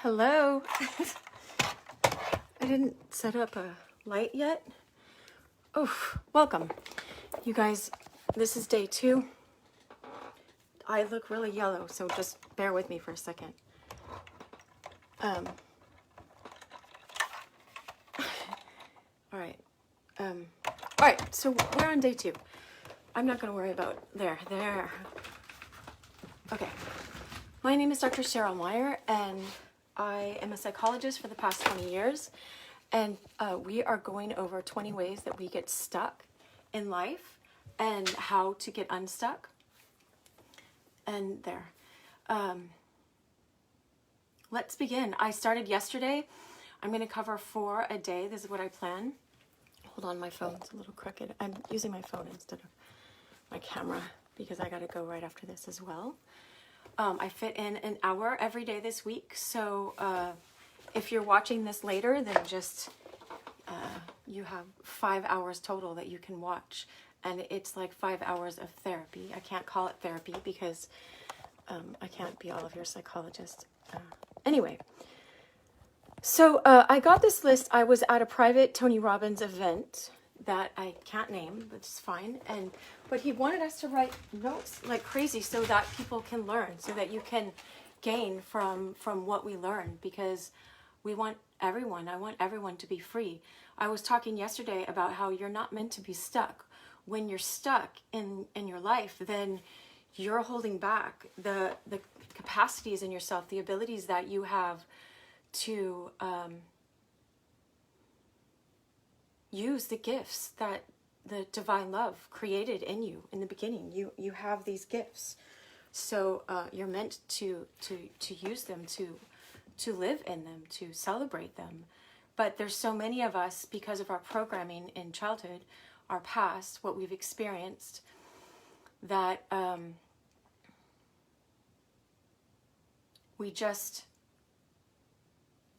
Hello. I didn't set up a light yet. Oh, welcome. You guys, this is day 2. I look really yellow, so just bear with me for a second. All right, so we're on day 2. I'm not going to worry about there. Okay. My name is Dr. Cheryl Meier, and I am a psychologist for the past 20 years. And we are going over 20 ways that we get stuck in life and how to get unstuck. And there. Let's begin. I started yesterday. I'm going to cover 4 a day. This is what I plan. Hold on, my phone's a little crooked. I'm using my phone instead of my camera because I got to go right after this as well. I fit in an hour every day this week. So if you're watching this later, then just you have 5 hours total that you can watch. And it's like 5 hours of therapy. I can't call it therapy because I can't be all of your psychologist. Anyway, so I got this list. I was at a private Tony Robbins event that I can't name, but it's fine. But he wanted us to write notes like crazy so that people can learn, so that you can gain from what we learn, because we want everyone. I want everyone to be free. I was talking yesterday about how you're not meant to be stuck. When you're stuck in your life, then you're holding back the capacities in yourself, the abilities that you have to use the gifts that the divine love created in you in the beginning. You have these gifts, so you're meant to use them, to live in them, to celebrate them. But there's so many of us, because of our programming in childhood, our past, what we've experienced, that we just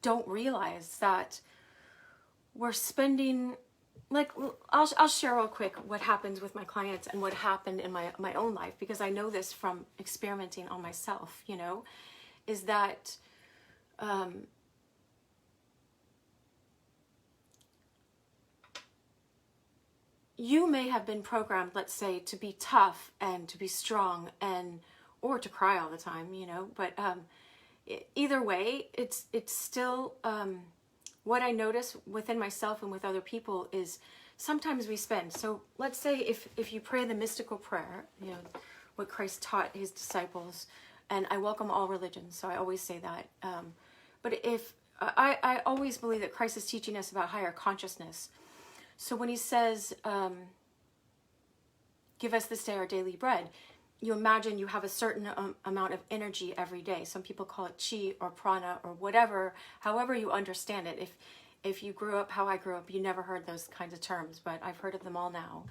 don't realize that we're spending, like, I'll share real quick what happens with my clients and what happened in my own life, because I know this from experimenting on myself, is that you may have been programmed, let's say, to be tough and to be strong or to cry all the time, but either way, it's still, what I notice within myself and with other people is sometimes we spend. So let's say if you pray the mystical prayer, what Christ taught his disciples, and I welcome all religions, so I always say that. But if I always believe that Christ is teaching us about higher consciousness. So when he says, give us this day our daily bread, you imagine you have a certain amount of energy every day. Some people call it chi or prana or whatever, however you understand it. If you grew up how I grew up, you never heard those kinds of terms, but I've heard of them all now.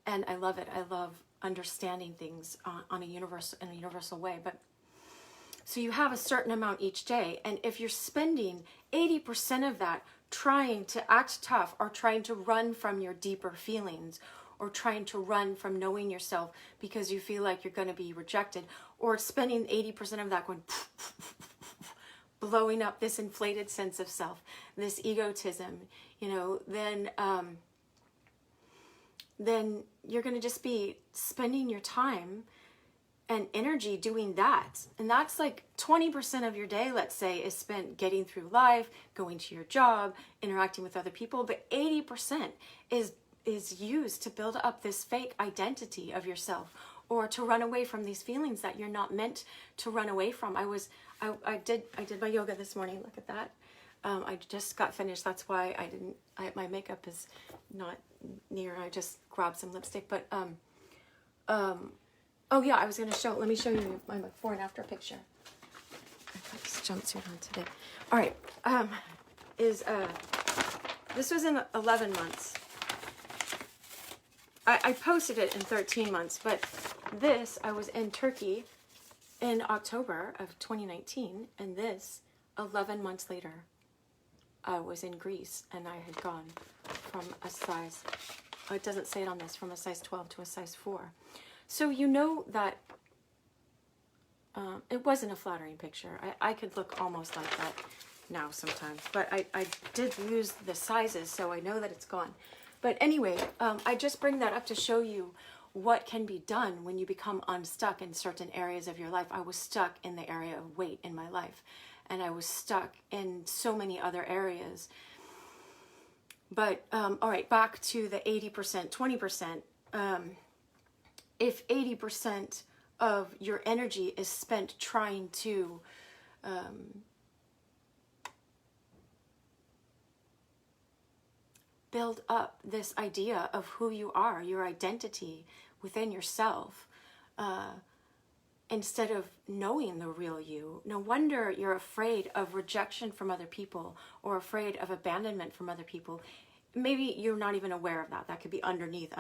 And I love it. I love understanding things in a universal way. But so you have a certain amount each day. And if you're spending 80% of that trying to act tough or trying to run from your deeper feelings, or trying to run from knowing yourself because you feel like you're going to be rejected, or spending 80% of that going blowing up this inflated sense of self, this egotism, then you're going to just be spending your time and energy doing that. And that's like 20% of your day, let's say, is spent getting through life, going to your job, interacting with other people, but 80% is used to build up this fake identity of yourself, or to run away from these feelings that you're not meant to run away from. I did my yoga this morning. Look at that. I just got finished. That's why my makeup is not near. I just grabbed some lipstick, but oh yeah, I was going to let me show you my before and after picture. I got this jumpsuit on today. All right. This was in 11 months. I posted it in 13 months, but this, I was in Turkey in October of 2019, and this, 11 months later, I was in Greece, and I had gone from a size, it doesn't say it on this, from a size 12 to a size 4. So you know that It wasn't a flattering picture. I could look almost like that now sometimes, but I did lose the sizes, so I know that it's gone. But anyway, I just bring that up to show you what can be done when you become unstuck in certain areas of your life. I was stuck in the area of weight in my life, and I was stuck in so many other areas. But all right, back to the 80%, 20%. If 80% of your energy is spent trying to build up this idea of who you are, your identity within yourself, instead of knowing the real you, no wonder you're afraid of rejection from other people or afraid of abandonment from other people. Maybe you're not even aware of that. That could be underneath.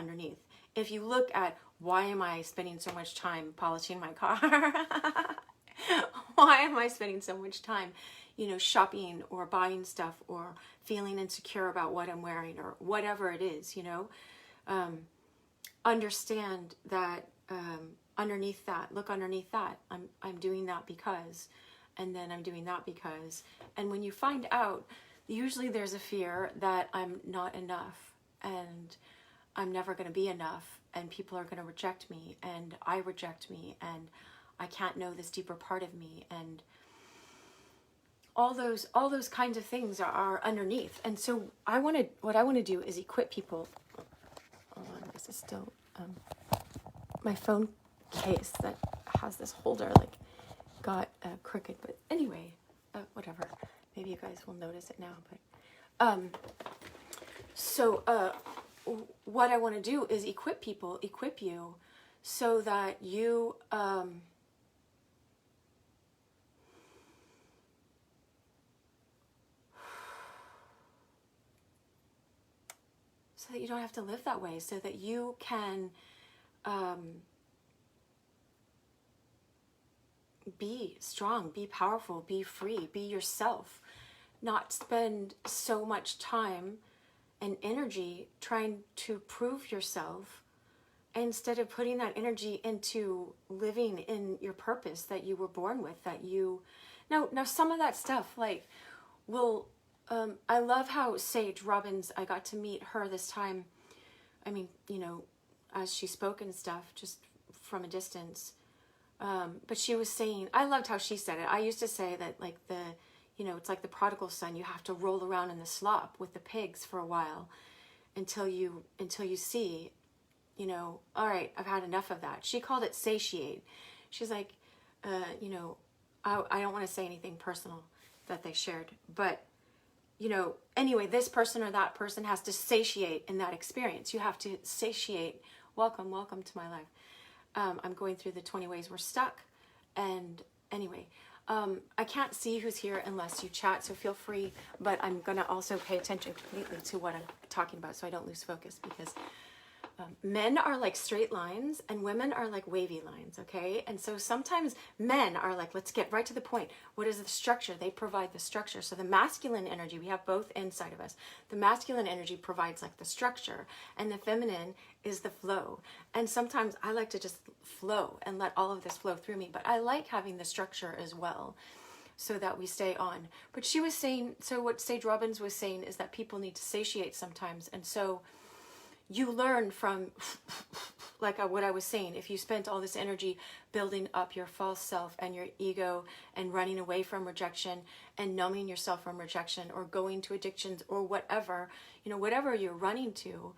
If you look at, why am I spending so much time polishing my car? Why am I spending so much time, shopping or buying stuff or feeling insecure about what I'm wearing or whatever it is, understand that underneath that, look underneath that. I'm doing that because, and then I'm doing that because. And when you find out, usually there's a fear that I'm not enough and I'm never going to be enough and people are going to reject me and I reject me and I can't know this deeper part of me, and all those kinds of things are underneath. And so what I want to do is equip people. Hold on, this is still my phone case that has this holder got crooked, but anyway, whatever. Maybe you guys will notice it now, but what I want to do is equip you so that you so that you don't have to live that way, so that you can be strong, be powerful, be free, be yourself, not spend so much time and energy trying to prove yourself, instead of putting that energy into living in your purpose that you were born with, that you now some of that stuff will I love how Sage Robbins, I got to meet her this time. I mean, as she spoke and stuff, just from a distance. But she was saying, I loved how she said it. I used to say that it's like the prodigal son. You have to roll around in the slop with the pigs for a while until you see, all right, I've had enough of that. She called it satiate. She's like, I don't want to say anything personal that they shared, but anyway, this person or that person has to satiate in that experience. You have to satiate. Welcome to my life. I'm going through the 20 ways we're stuck. And anyway, I can't see who's here unless you chat, so feel free. But I'm going to also pay attention completely to what I'm talking about so I don't lose focus, because men are like straight lines and women are like wavy lines, okay? And so sometimes men are like, let's get right to the point. What is the structure? They provide the structure. So the masculine energy, we have both inside of us. The masculine energy provides like the structure, and the feminine is the flow. And sometimes I like to just flow and let all of this flow through me, but I like having the structure as well, so that we stay on. But she was saying, so what Sage Robbins was saying is that people need to satiate sometimes. And so you learn from, what I was saying, if you spent all this energy building up your false self and your ego and running away from rejection and numbing yourself from rejection or going to addictions or whatever, whatever you're running to,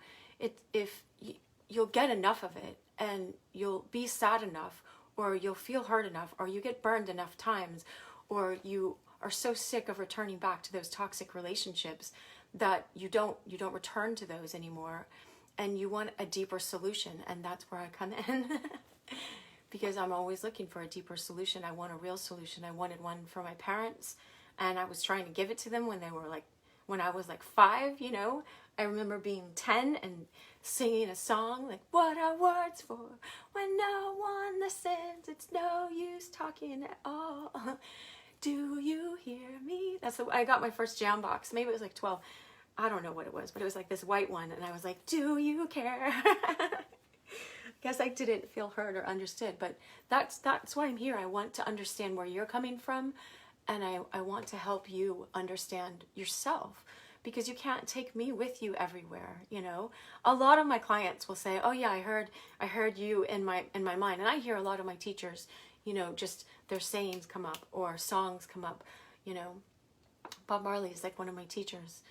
you'll get enough of it and you'll be sad enough, or you'll feel hurt enough, or you get burned enough times, or you are so sick of returning back to those toxic relationships that you don't return to those anymore. And you want a deeper solution, and that's where I come in. Because I'm always looking for a deeper solution. I want a real solution. I wanted one for my parents, and I was trying to give it to them when I was 5, I remember being 10 and singing a song like, what are words for when no one listens? It's no use talking at all. Do you hear me? I got my first jam box. Maybe it was 12. I don't know what it was, but it was this white one, and I was like, do you care? guess I didn't feel heard or understood, but that's why I'm here. I want to understand where you're coming from, and I want to help you understand yourself, because you can't take me with you everywhere, you know. A lot of my clients will say, oh yeah, I heard you in my mind. And I hear a lot of my teachers, you know, just their sayings come up or songs come up, you know. Bob Marley is like one of my teachers,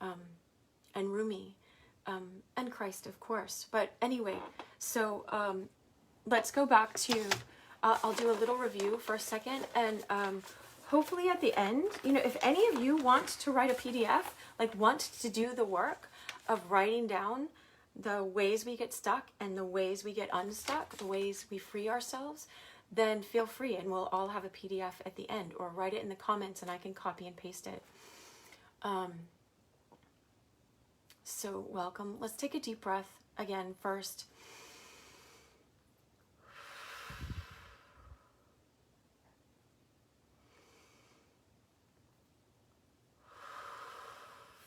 and Rumi, and Christ, of course. But anyway, so let's go back to, I'll do a little review for a second, and hopefully at the end, you know, if any of you want to write a PDF, like want to do the work of writing down the ways we get stuck and the ways we get unstuck, the ways we free ourselves, then feel free, and we'll all have a PDF at the end, or write it in the comments and I can copy and paste it. So welcome. Let's take a deep breath again first.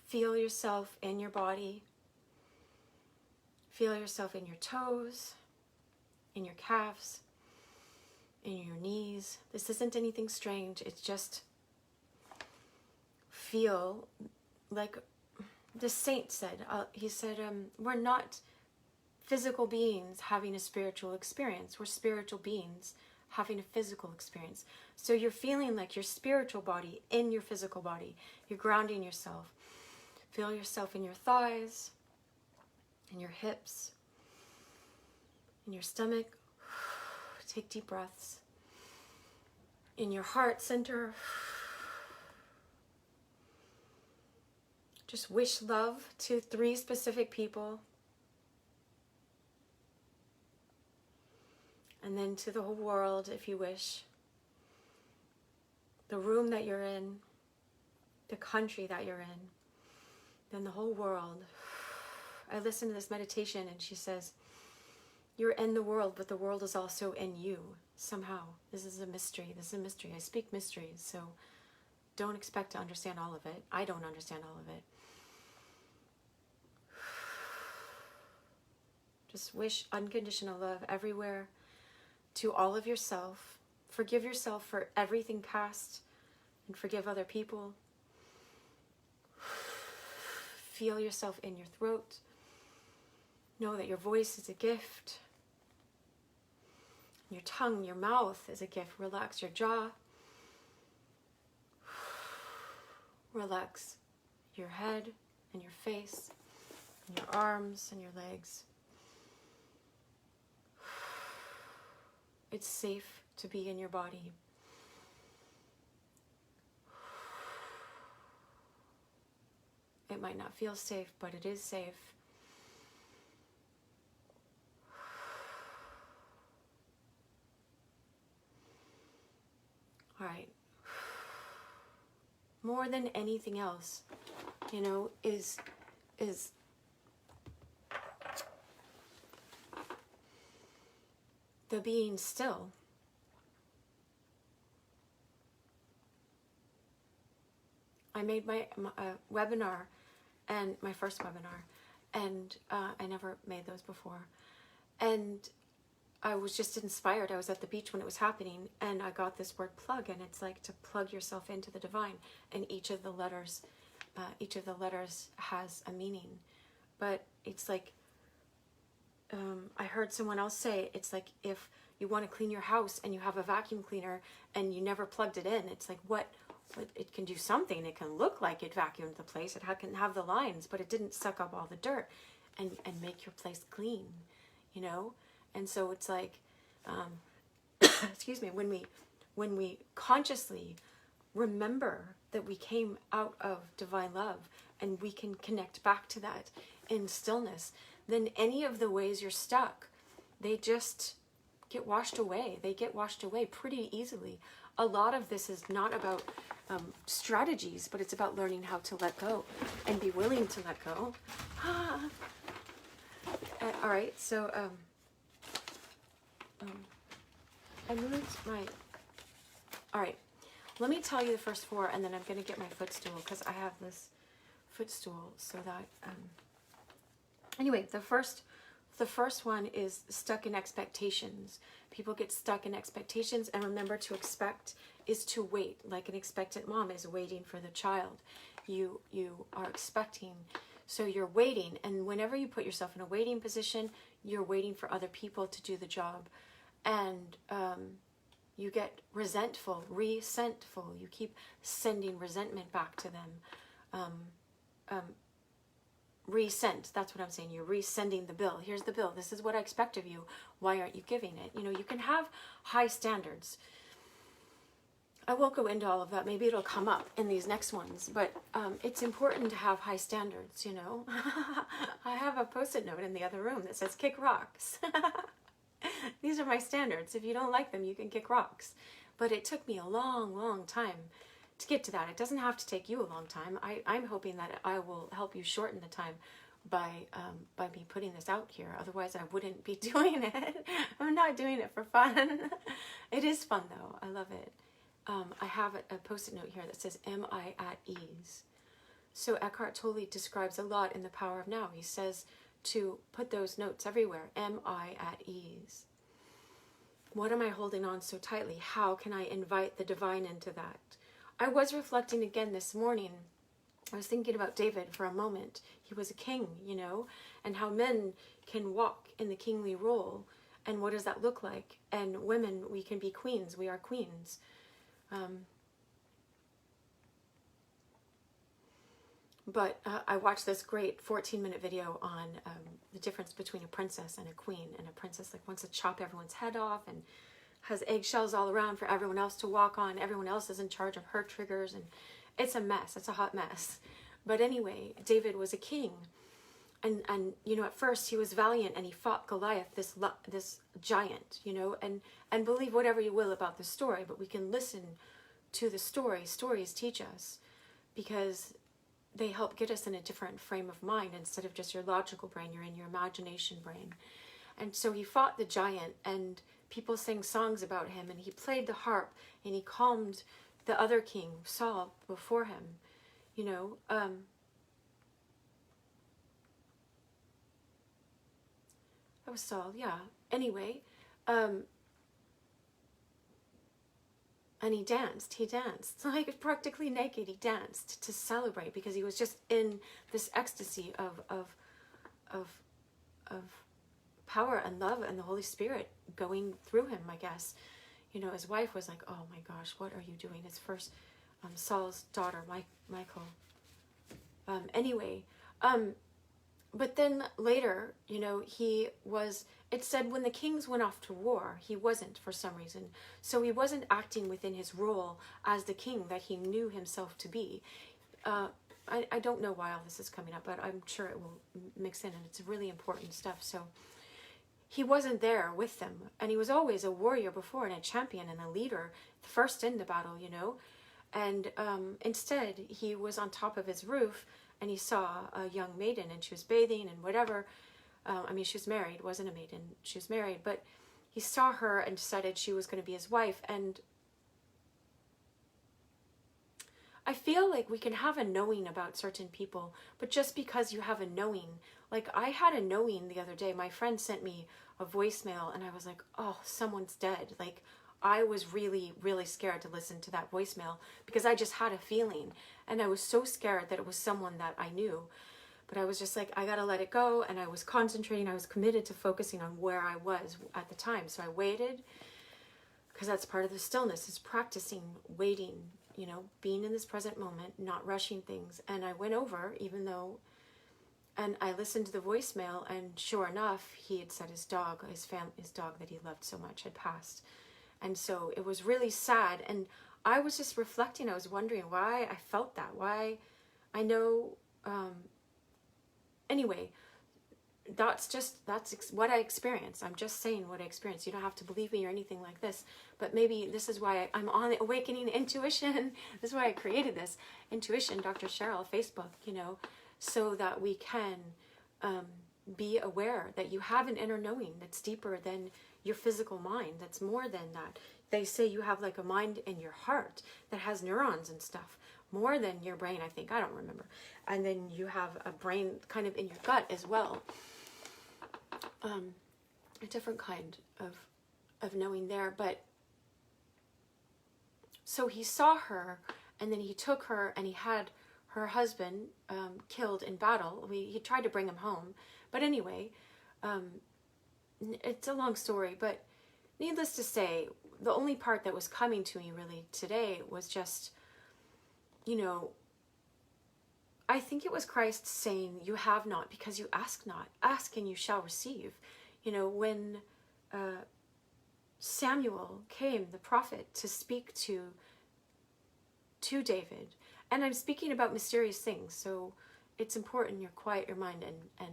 Feel yourself in your body. Feel yourself in your toes, in your calves, in your knees. This isn't anything strange. It's just feel like the saint said. He said, we're not physical beings having a spiritual experience. We're spiritual beings having a physical experience. So you're feeling like your spiritual body in your physical body. You're grounding yourself. Feel yourself in your thighs, in your hips, in your stomach. Take deep breaths. In your heart center. Just wish love to 3 specific people. And then to the whole world, if you wish. The room that you're in, the country that you're in, then the whole world. I listened to this meditation and she says, you're in the world, but the world is also in you somehow. This is a mystery. This is a mystery. I speak mysteries, so don't expect to understand all of it. I don't understand all of it. Just wish unconditional love everywhere to all of yourself. Forgive yourself for everything past and forgive other people. Feel yourself in your throat. Know that your voice is a gift. Your tongue, your mouth is a gift. Relax your jaw. Relax your head and your face, and your arms and your legs. It's safe to be in your body. It might not feel safe, but it is safe. All right. More than anything else, you know, is the being still. I made my webinar, and my first webinar, and I never made those before, and I was just inspired. I was at the beach when it was happening, and I got this word plug, and it's like to plug yourself into the divine, and each of the letters has a meaning. But it's like, I heard someone else say, it's like if you want to clean your house and you have a vacuum cleaner and you never plugged it in, it's like, what it can do something. It can look like it vacuumed the place. It can have the lines, but it didn't suck up all the dirt and make your place clean, you know? And so it's like, excuse me, when we consciously remember that we came out of divine love and we can connect back to that in stillness, then any of the ways you're stuck, they just get washed away. They get washed away pretty easily. A lot of this is not about strategies, but it's about learning how to let go and be willing to let go. All right, so I moved my... All right, let me tell you the first 4, and then I'm going to get my footstool, because I have this footstool so that... Anyway, the first The first one is stuck in expectations. People get stuck in expectations, and remember, to expect is to wait, like an expectant mom is waiting for the child. You are expecting, so you're waiting, and whenever you put yourself in a waiting position, you're waiting for other people to do the job, and you get resentful, resentful. You keep sending resentment back to them. Resent, that's what I'm saying. You're resending the bill. Here's the bill. This is what I expect of you. Why aren't you giving it? You know, you can have high standards. I won't go into all of that. Maybe it'll come up in these next ones. But it's important to have high standards, you know. I have a Post-it note in the other room that says, kick rocks. These are my standards. If you don't like them, you can kick rocks. But it took me a long, long time to get to that. It doesn't have to take you a long time. I'm hoping that I will help you shorten the time by me putting this out here. Otherwise, I wouldn't be doing it. I'm not doing it for fun. It is fun, though. I love it. I have a Post-it note here that says, am I at ease? So Eckhart Tolle describes a lot in The Power of Now. He says to put those notes everywhere. Am I at ease? What am I holding on so tightly? How can I invite the divine into that? I was reflecting again this morning. I was thinking about David for a moment. He was a king, you know, and how men can walk in the kingly role. And what does that look like? And women, we can be queens. We are queens. But I watched this great 14-minute video on the difference between a princess and a queen. And a princess like wants to chop everyone's head off and has eggshells all around for everyone else to walk on. Everyone else is in charge of her triggers, and it's a mess. It's a hot mess. But anyway, David was a king, and you know, at first he was valiant and he fought Goliath, this giant, you know, and believe whatever you will about the story, but we can listen to the story. Stories teach us because they help get us in a different frame of mind. Instead of just your logical brain, you're in your imagination brain. And so he fought the giant, and people sang songs about him, and he played the harp, and he calmed the other king, Saul, before him, you know. That was Saul, yeah. Anyway, and he danced, like practically naked. He danced to celebrate because he was just in this ecstasy of power and love and the Holy Spirit going through him, I guess. You know, his wife was like, oh my gosh, what are you doing? His first, Saul's daughter, Michael. But then later, you know, it said when the kings went off to war, he wasn't for some reason. So he wasn't acting within his role as the king that he knew himself to be. I don't know why all this is coming up, but I'm sure it will mix in, and it's really important stuff. So he wasn't there with them, and he was always a warrior before and a champion and a leader, first in the battle, you know. And instead, he was on top of his roof, and he saw a young maiden, and she was bathing and whatever. I mean, she was married, wasn't a maiden. She was married, but he saw her and decided she was going to be his wife. And I feel like we can have a knowing about certain people, but just because you have a knowing, like I had a knowing the other day. My friend sent me a voicemail, and I was like, oh, someone's dead. Like, I was really, really scared to listen to that voicemail because I just had a feeling, and I was so scared that it was someone that I knew. But I was just like, I gotta let it go, and I was concentrating. I was committed to focusing on where I was at the time. So I waited, because that's part of the stillness, is practicing waiting, you know, being in this present moment, not rushing things. And I went over, even though, and I listened to the voicemail, and sure enough, he had said his dog, his dog that he loved so much had passed. And so it was really sad. And I was just reflecting. I was wondering why I felt that. Why I know. Anyway, that's what I experienced. I'm just saying what I experienced. You don't have to believe me or anything like this. But maybe this is why I'm on Awakening Intuition. This is why I created this. Intuition, Dr. Cheryl, Facebook, you know, so that we can be aware that you have an inner knowing that's deeper than your physical mind, that's more than that. They say you have like a mind in your heart that has neurons and stuff, more than your brain, I think. I don't remember. And then you have a brain kind of in your gut as well. a different kind of knowing there. But so he saw her, and then he took her, and he had her husband killed in battle. He tried to bring him home. But anyway, it's a long story, but needless to say, the only part that was coming to me really today was just, you know, I think it was Christ saying, you have not because you ask not. Ask and you shall receive. You know, when Samuel came, the prophet, to speak to David, and I'm speaking about mysterious things, so it's important you quiet your mind and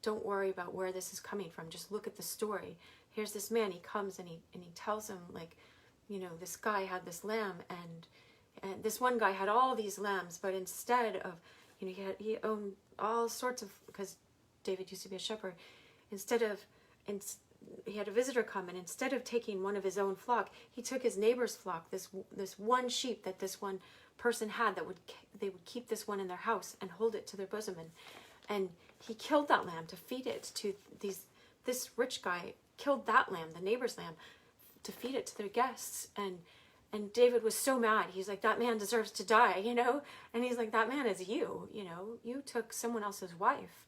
don't worry about where this is coming from. Just look at the story. Here's this man, he comes and he tells him, like, you know, this guy had this lamb, and this one guy had all these lambs, but instead of, you know, he owned all sorts of, because David used to be a shepherd, he had a visitor come, and instead of taking one of his own flock, he took his neighbor's flock, this one sheep that this one person had, they would keep this one in their house and hold it to their bosom, and he killed that lamb to feed it to this rich guy killed that lamb, the neighbor's lamb, to feed it to their guests. And David was so mad. He's like, that man deserves to die, you know? And he's like, that man is you know? You took someone else's wife.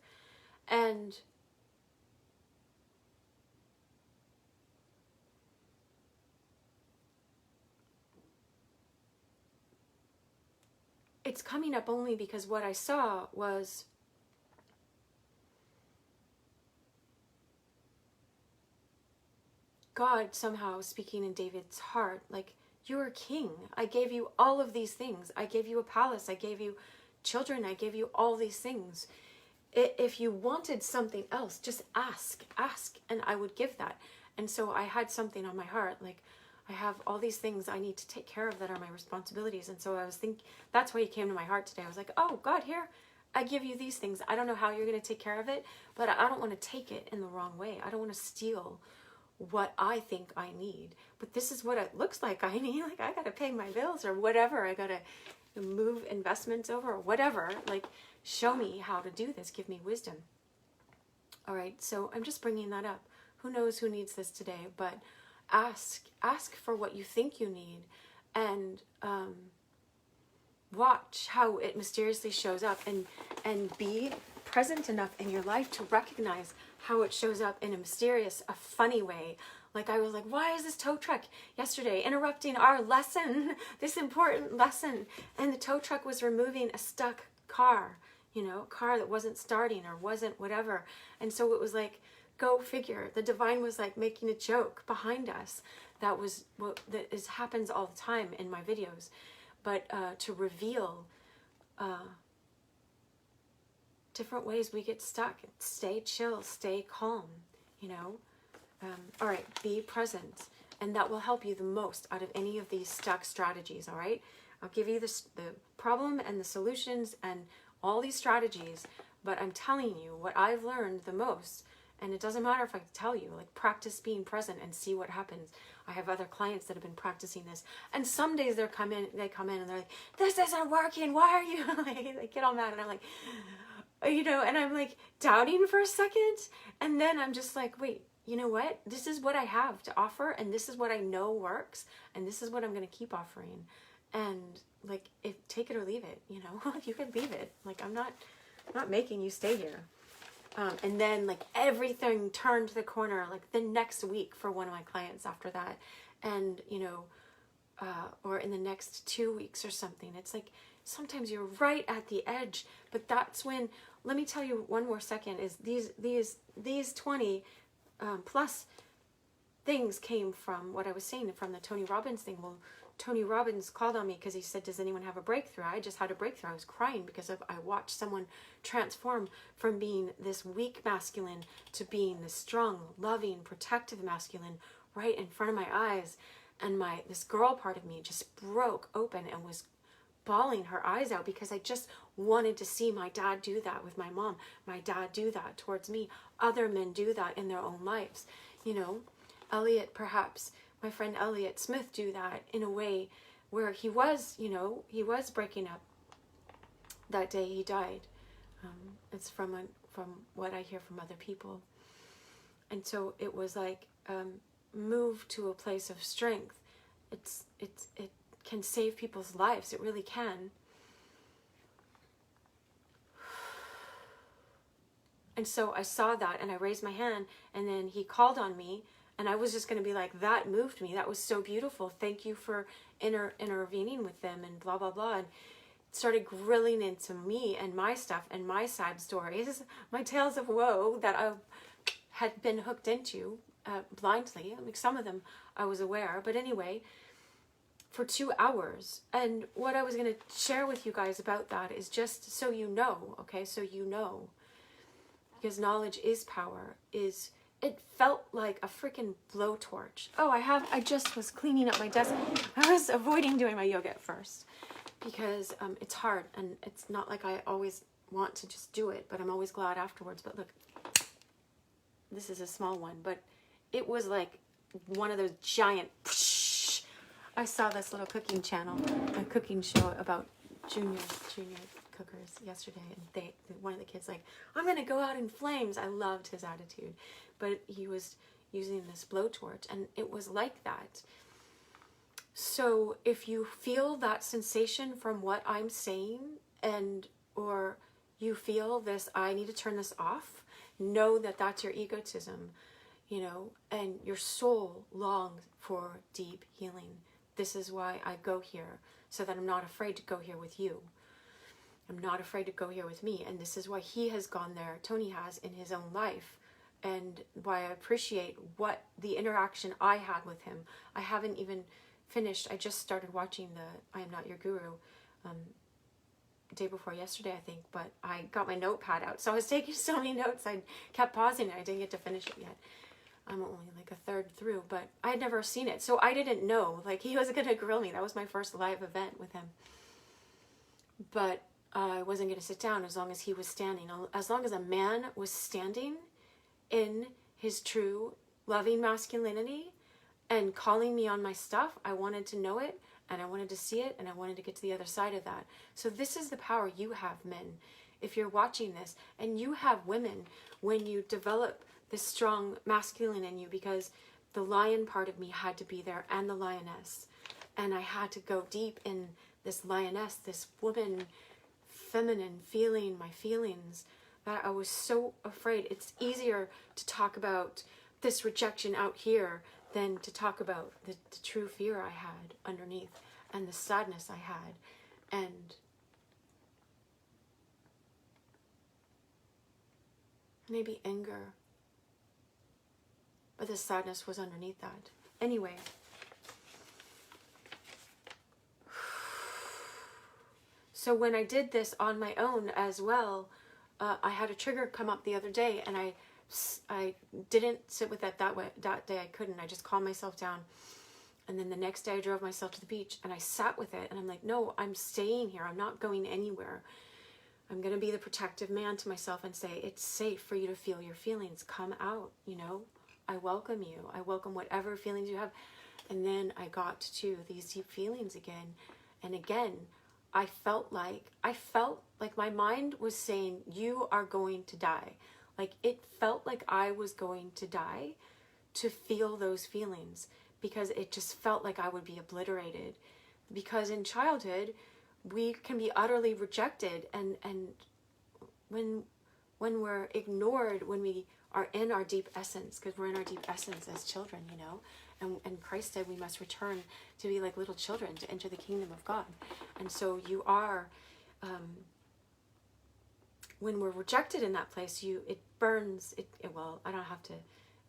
And it's coming up only because what I saw was God somehow speaking in David's heart, like, you're a king. I gave you all of these things. I gave you a palace. I gave you children. I gave you all these things. If you wanted something else, just ask, and I would give that. And so I had something on my heart, like, I have all these things I need to take care of that are my responsibilities. And so I was thinking, that's why he came to my heart today. I was like, oh, God, here, I give you these things. I don't know how you're going to take care of it, but I don't want to take it in the wrong way. I don't want to steal what I think I need. But this is what it looks like I need. Like, I got to pay my bills or whatever. I got to move investments over or whatever. Like, show me how to do this. Give me wisdom. All right, so I'm just bringing that up. Who knows who needs this today, but ask for what you think you need, and watch how it mysteriously shows up, and be present enough in your life to recognize how it shows up in a mysterious, a funny way. Like, I was like, why is this tow truck yesterday interrupting our lesson, this important lesson? And the tow truck was removing a stuck car, you know, a car that wasn't starting or wasn't whatever. And so it was like, go figure. The divine was like making a joke behind us. That was what happens all the time in my videos. But to reveal different ways we get stuck. Stay chill, stay calm, you know. All right, be present. And that will help you the most out of any of these stuck strategies, all right? I'll give you the problem and the solutions and all these strategies, but I'm telling you what I've learned the most. And it doesn't matter if I tell you, like, practice being present and see what happens. I have other clients that have been practicing this. And some days they come in and they're like, this isn't working. Why are you, like, they get all mad. And I'm like, you know, and I'm like doubting for a second. And then I'm just like, wait, you know what? This is what I have to offer. And this is what I know works. And this is what I'm going to keep offering. And like, take it or leave it, you know, you can leave it. Like, I'm not making you stay here. And then, like, everything turned the corner, like, the next week for one of my clients after that. And, you know, or in the next 2 weeks or something. It's like, sometimes you're right at the edge, but that's when, let me tell you one more second, is these 20 plus things came from what I was saying, from the Tony Robbins thing. Well, Tony Robbins called on me because he said, does anyone have a breakthrough? I just had a breakthrough. I was crying because I watched someone transform from being this weak masculine to being this strong, loving, protective masculine right in front of my eyes. And this girl part of me just broke open and was bawling her eyes out because I just wanted to see my dad do that with my mom, my dad do that towards me, other men do that in their own lives. You know, Elliot, perhaps, my friend Elliot Smith, do that in a way where he was, you know, he was breaking up that day he died. It's from what I hear from other people. And so it was like, move to a place of strength. It can save people's lives. It really can. And so I saw that and I raised my hand, and then he called on me, and I was just going to be like, that moved me. That was so beautiful. Thank you for intervening with them and blah, blah, blah. And started grilling into me and my stuff and my side stories, my tales of woe that I had been hooked into blindly. I mean, some of them I was aware, but anyway, for 2 hours. And what I was going to share with you guys about that is just so you know, okay, so you know, because knowledge is power, it felt like a freaking blowtorch. Oh, I just was cleaning up my desk. I was avoiding doing my yoga at first because it's hard, and it's not like I always want to just do it, but I'm always glad afterwards. But look, this is a small one, but it was like one of those giant, I saw this little cooking channel, a cooking show about junior cookers yesterday, and one of the kids like, I'm gonna go out in flames. I loved his attitude, but he was using this blowtorch, and it was like that. So if you feel that sensation from what I'm saying, or you feel this, I need to turn this off, know that that's your egotism, and your soul longs for deep healing. This is why I go here, so that I'm not afraid to go here with you. I'm not afraid to go here with me. And this is why he has gone there, Tony has, in his own life. And why I appreciate what the interaction I had with him. I haven't even finished. I just started watching the I Am Not Your Guru day before yesterday, I think. But I got my notepad out. So I was taking so many notes. I kept pausing and I didn't get to finish it yet. I'm only like a third through. But I had never seen it. So I didn't know. Like, he was going to grill me. That was my first live event with him. But I wasn't going to sit down as long as he was standing. As long as a man was standing in his true loving masculinity and calling me on my stuff, I wanted to know it, and I wanted to see it, and I wanted to get to the other side of that. So this is the power you have, men. If you're watching this, and you have women, when you develop this strong masculine in you, because the lion part of me had to be there, and the lioness. And I had to go deep in this lioness, this woman, feminine, feeling my feelings, that I was so afraid. It's easier to talk about this rejection out here than to talk about the true fear I had underneath, and the sadness I had, and maybe anger, but the sadness was underneath that. Anyway, so when I did this on my own as well, I had a trigger come up the other day, and I didn't sit with it that way. That day I couldn't. I just calmed myself down. And then the next day I drove myself to the beach, and I sat with it, and I'm like, no, I'm staying here. I'm not going anywhere. I'm going to be the protective man to myself and say, it's safe for you to feel your feelings. Come out, I welcome you. I welcome whatever feelings you have. And then I got to these deep feelings again. And again, I felt like my mind was saying, you are going to die. Like, it felt like I was going to die to feel those feelings, because it just felt like I would be obliterated. Because in childhood, we can be utterly rejected, and when we're ignored, when we are in our deep essence, because we're in our deep essence as children, and Christ said we must return to be like little children to enter the kingdom of God. And so you are, when we're rejected in that place, it burns, well, I don't have to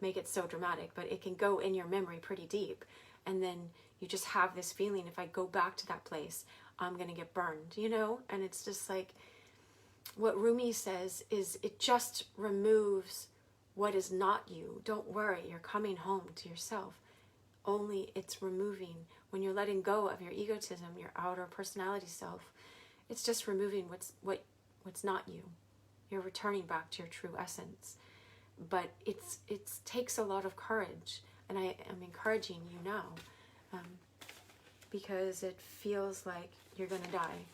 make it so dramatic, but it can go in your memory pretty deep. And then you just have this feeling, if I go back to that place, I'm going to get burned, And it's just like, what Rumi says is, it just removes what is not you. Don't worry, you're coming home to yourself. Only it's removing, when you're letting go of your egotism, your outer personality self, it's just removing what's not you. You're returning back to your true essence. But it takes a lot of courage, and I am encouraging you now, because it feels like you're going to die.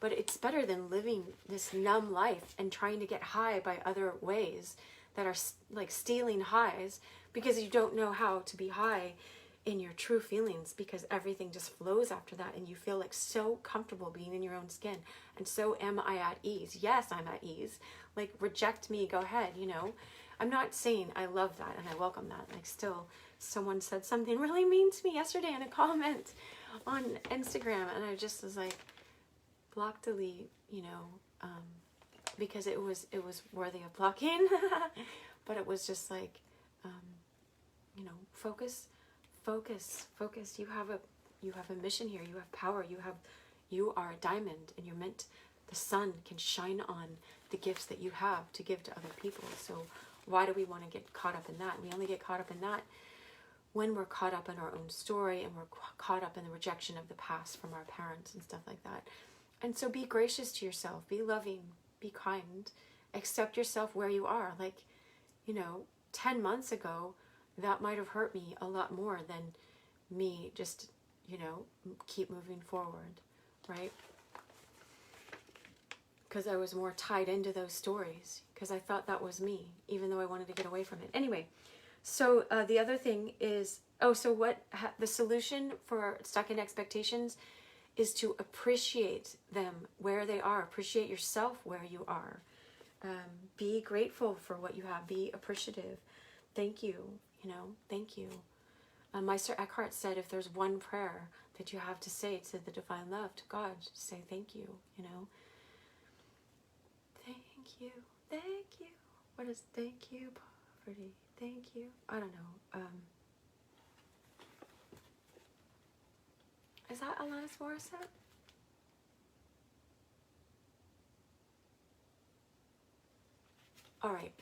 But it's better than living this numb life and trying to get high by other ways that are like stealing highs because you don't know how to be high in your true feelings, because everything just flows after that and you feel like so comfortable being in your own skin. And so am I at ease. Yes, I'm at ease. Like, reject me, go ahead, you know. I'm not saying I love that and I welcome that. Like, still, someone said something really mean to me yesterday in a comment on Instagram, and I just was like, block, delete, you know, because it was worthy of blocking. But it was just like, you know, focus. You have a mission here. You have power. You are a diamond, and you're meant. The sun can shine on the gifts that you have to give to other people. So why do we want to get caught up in that? We only get caught up in that when we're caught up in our own story, and we're caught up in the rejection of the past from our parents and stuff like that. And so be gracious to yourself. Be loving. Be kind. Accept yourself where you are. Like, you know, 10 months ago, that might have hurt me a lot more than me just, you know, keep moving forward, right? Because I was more tied into those stories, because I thought that was me, even though I wanted to get away from it. Anyway, so the other thing is, the solution for stuck in expectations is to appreciate them where they are. Appreciate yourself where you are. Be grateful for what you have. Be appreciative. Thank you. You know, thank you. Meister Eckhart said, if there's one prayer that you have to say to the divine love, to God, say thank you, you know. Thank you, thank you. What is thank you, poverty? Thank you. I don't know. Is that Alanis Morissette? All right.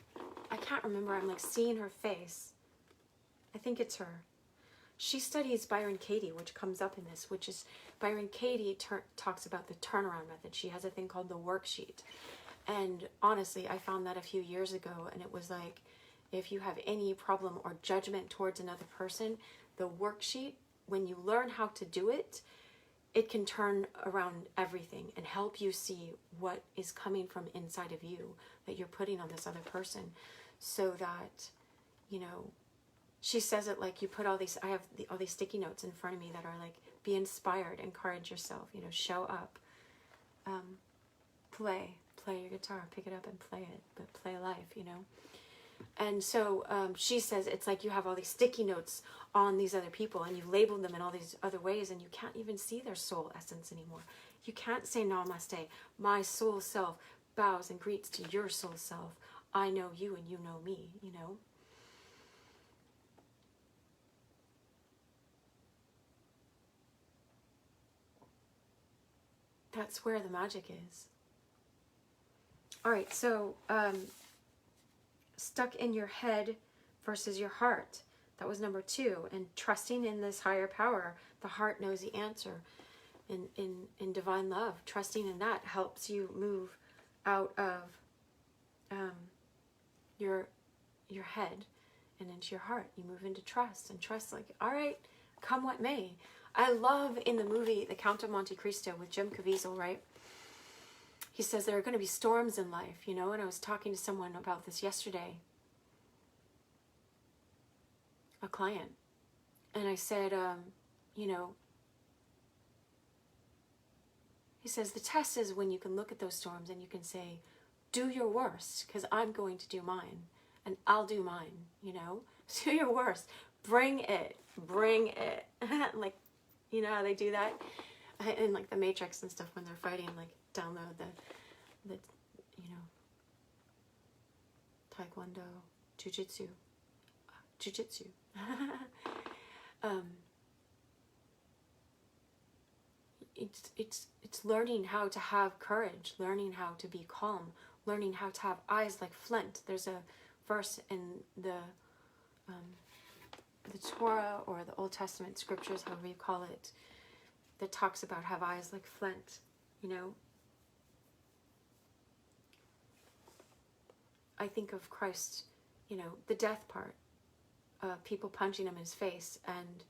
I can't remember. I'm like seeing her face. I think it's her. She studies Byron Katie, which comes up in this, which is Byron Katie talks about the turnaround method. She has a thing called the Worksheet. And honestly, I found that a few years ago, and it was like, if you have any problem or judgment towards another person, the Worksheet, when you learn how to do it, it can turn around everything and help you see what is coming from inside of you that you're putting on this other person, so that, you know, she says it like you put all these, I have all these sticky notes in front of me that are like, be inspired, encourage yourself, you know, show up, play your guitar, pick it up and play it, but play life, you know. And so she says it's like you have all these sticky notes on these other people, and you've labeled them in all these other ways, and you can't even see their soul essence anymore. You can't say namaste. My soul self bows and greets to your soul self. I know you and you know me, you know. That's where the magic is. All right, so stuck in your head versus your heart. That was number 2. And trusting in this higher power. The heart knows the answer. In divine love, trusting in that helps you move out of your head and into your heart. You move into trust, and trust like, all right, come what may. I love in the movie The Count of Monte Cristo with Jim Caviezel, right? He says there are going to be storms in life, you know, and I was talking to someone about this yesterday, a client, and I said, you know, he says the test is when you can look at those storms and you can say, do your worst, because I'm going to do mine, and I'll do mine, you know. Do your worst. Bring it. Like, you know how they do that? In like the Matrix and stuff, when they're fighting, like download the you know, Taekwondo, Jiu-Jitsu. It's learning how to have courage, learning how to be calm, learning how to have eyes like flint. There's a verse in the Torah or the Old Testament scriptures, however you call it, that talks about have eyes like flint, you know. I think of Christ, you know, the death part, people punching him in his face, and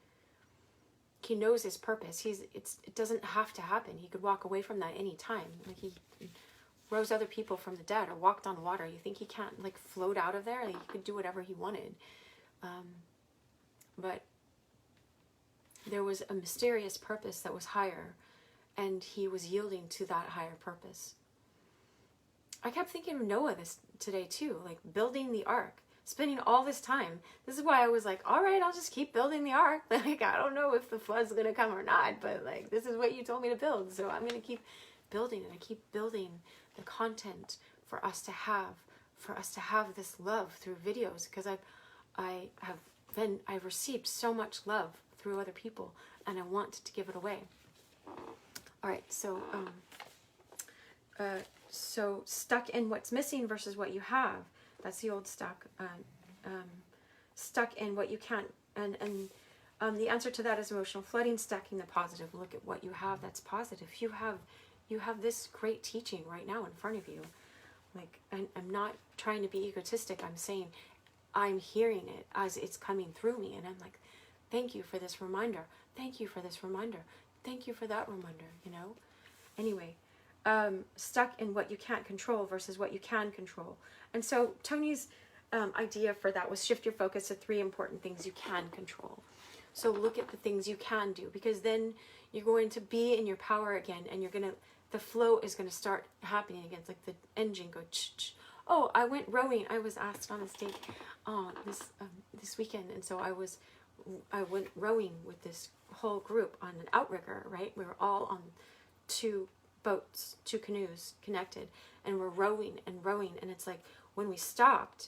he knows his purpose. It doesn't have to happen. He could walk away from that any time. Like rose other people from the dead or walked on water. You think he can't like float out of there? Like, he could do whatever he wanted. But there was a mysterious purpose that was higher, and he was yielding to that higher purpose. I kept thinking of Noah this today too, like building the ark, spending all this time. This is why I was like, all right, I'll just keep building the ark. Like, I don't know if the flood's going to come or not, but like, this is what you told me to build. So I'm going to keep building, and I keep building the content for us to have this love through videos, because I've received so much love through other people, and I want to give it away. All right, so stuck in what's missing versus what you have. That's the old stuck. Stuck in what you can't. And the answer to that is emotional flooding, stacking the positive. Look at what you have that's positive. You have this great teaching right now in front of you. Like, I'm not trying to be egotistic. I'm saying I'm hearing it as it's coming through me. And I'm like, thank you for this reminder. Thank you for this reminder. Thank you for that reminder, you know? Anyway, stuck in what you can't control versus what you can control. And so Tony's idea for that was shift your focus to 3 important things you can control. So look at the things you can do, because then you're going to be in your power again, and the flow is going to start happening again. It's like the engine go ch-ch. Oh, I went rowing. I was asked on a date this weekend, and so I went rowing with this whole group on an outrigger, right? We were all on 2 boats, 2 canoes connected, and we're rowing, and it's like when we stopped,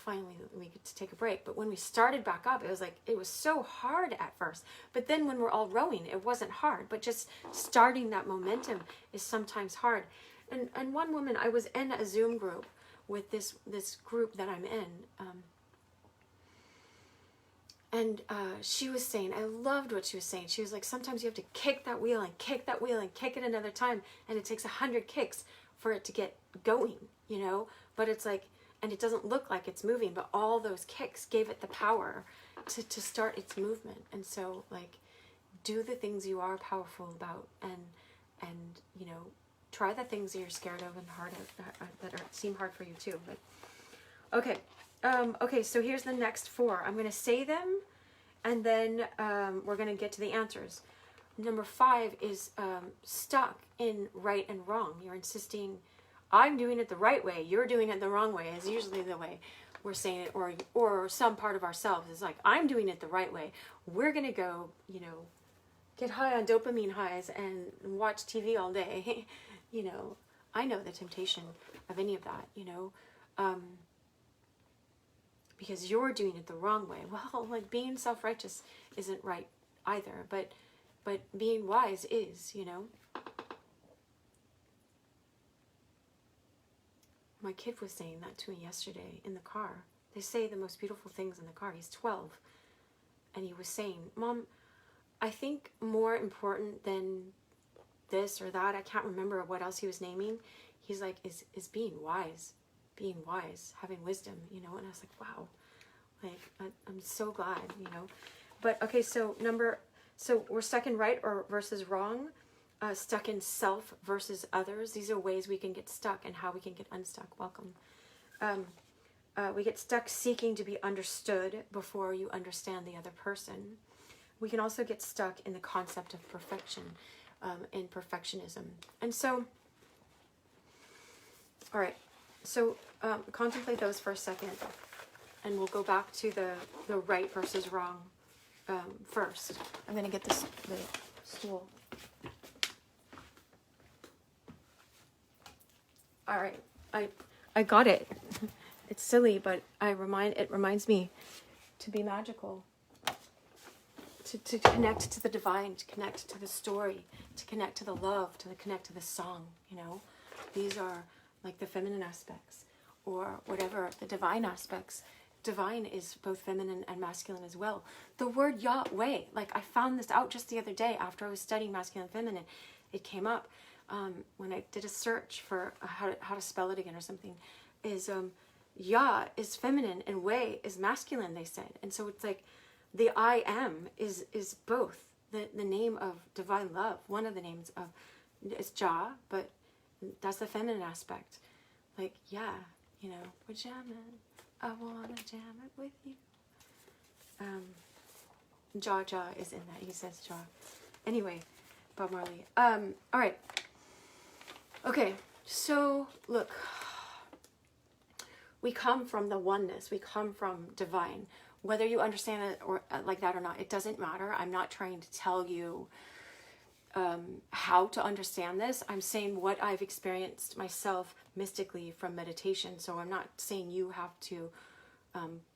finally we get to take a break. But when we started back up, it was so hard at first. But then when we're all rowing, it wasn't hard. But just starting that momentum is sometimes hard. And one woman, I was in a Zoom group with this group that I'm in, and she was saying, I loved what she was saying. She was like, sometimes you have to kick that wheel and kick that wheel and kick it another time, and it takes 100 kicks for it to get going, you know? But it's like, and it doesn't look like it's moving, but all those kicks gave it the power to start its movement. And so, like, do the things you are powerful about, and you know, try the things that you're scared of and seem hard for you too. But okay, so here's the next 4. I'm going to say them, and then we're going to get to the answers. Number 5 is stuck in right and wrong. You're insisting, I'm doing it the right way, you're doing it the wrong way, is usually the way we're saying it, or some part of ourselves is like, I'm doing it the right way. We're going to go, you know, get high on dopamine highs and watch TV all day. You know, I know the temptation of any of that, you know, because you're doing it the wrong way. Well, like, being self-righteous isn't right either, but being wise is, you know. My kid was saying that to me yesterday in the car. They say the most beautiful things in the car. He's 12. And he was saying, Mom, I think more important than this or that, I can't remember what else he was naming. He's like, is being wise, having wisdom, you know. And I was like, wow, like, I'm so glad, you know. But okay, so we're stuck in right or versus wrong, stuck in self versus others. These are ways we can get stuck and how we can get unstuck. Welcome. We get stuck seeking to be understood before you understand the other person. We can also get stuck in the concept of perfection, in perfectionism. And so, all right, so contemplate those for a second, and we'll go back to the right versus wrong first. I'm going to get the stool. All right, I got it. It's silly, but it reminds me to be magical, to connect to the divine, to connect to the story, to connect to the love, to connect to the song, you know. These are like the feminine aspects, or whatever, the divine aspects. Divine is both feminine and masculine as well. The word Yahweh, like, I found this out just the other day after I was studying masculine and feminine. It came up when I did a search for how to spell it again or something. Is Yah is feminine and Wei is masculine, they said. And so it's like the I am is both the name of divine love. One of the names of is Jah, but That's the feminine aspect. Like, yeah, you know, we're jamming. I wanna jam it with you. Jaw is in that. He says jaw. Anyway, Bob Marley. All right. Okay, so look, we come from the oneness. We come from divine. Whether you understand it or like that or not, it doesn't matter. I'm not trying to tell you how to understand this. I'm saying what I've experienced myself mystically from meditation. So I'm not saying you have to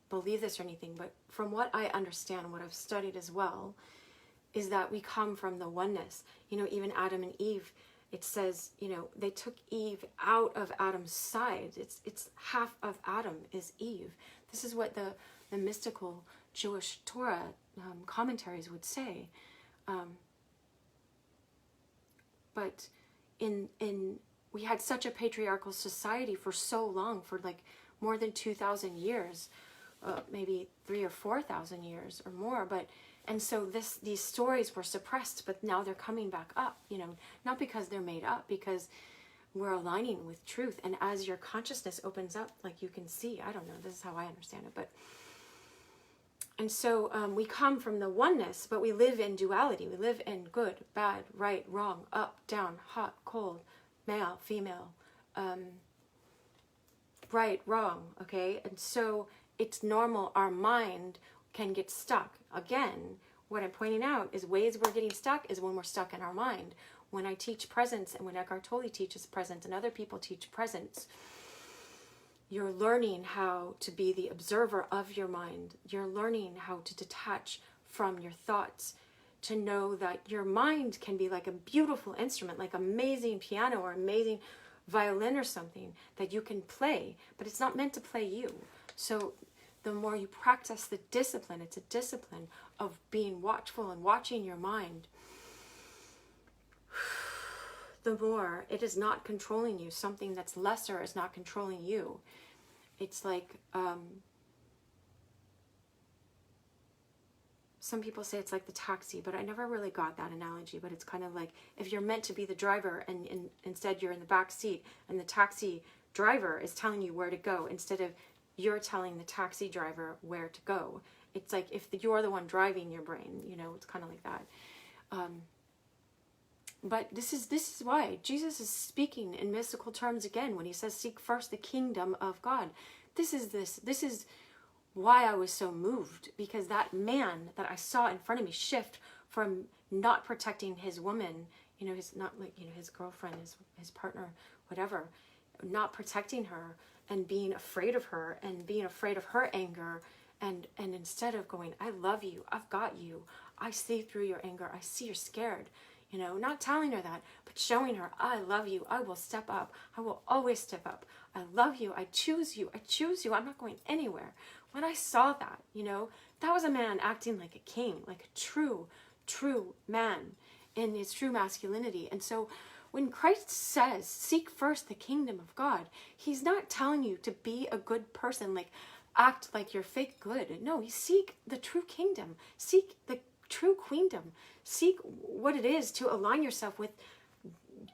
believe this or anything, but from what I understand, what I've studied as well, is that we come from the oneness. You know, even Adam and Eve, it says, you know, they took Eve out of Adam's side. It's half of Adam is Eve. This is what the mystical Jewish Torah commentaries would say. But we had such a patriarchal society for so long, for like more than 2,000 years, maybe 3,000 or 4,000 years or more. And so these stories were suppressed, but now they're coming back up, you know, not because they're made up, because we're aligning with truth. And as your consciousness opens up, like you can see, I don't know, this is how I understand it, and so we come from the oneness, but we live in duality. We live in good, bad, right, wrong, up, down, hot, cold, male, female, right, wrong, okay? And so it's normal. Our mind can get stuck. Again, what I'm pointing out is ways we're getting stuck is when we're stuck in our mind. When I teach presence and when Eckhart Tolle teaches presence and other people teach presence, you're learning how to be the observer of your mind. You're learning how to detach from your thoughts, to know that your mind can be like a beautiful instrument, like amazing piano or amazing violin or something that you can play, but it's not meant to play you. So the more you practice the discipline, it's a discipline of being watchful and watching your mind, the more it is not controlling you. Something that's lesser is not controlling you. It's like, some people say it's like the taxi, but I never really got that analogy. But it's kind of like if you're meant to be the driver and instead you're in the back seat and the taxi driver is telling you where to go instead of you're telling the taxi driver where to go. It's like if you're the one driving your brain, you know, it's kind of like that. But this is why Jesus is speaking in mystical terms again when he says, seek first the kingdom of God. This is why I was so moved, because that man that I saw in front of me shift from not protecting his woman, you know, his girlfriend, his partner, whatever, not protecting her and being afraid of her and being afraid of her anger, and instead of going, I love you, I've got you, I see through your anger, I see you're scared. You know, not telling her that, but showing her, I love you, I will step up, I will always step up, I love you, I choose you, I'm not going anywhere. When I saw that, you know, that was a man acting like a king, like a true man in his true masculinity. And so when Christ says, seek first the kingdom of God, he's not telling you to be a good person, like act like you're fake good. No, you seek the true kingdom, seek the true queendom, seek what it is to align yourself with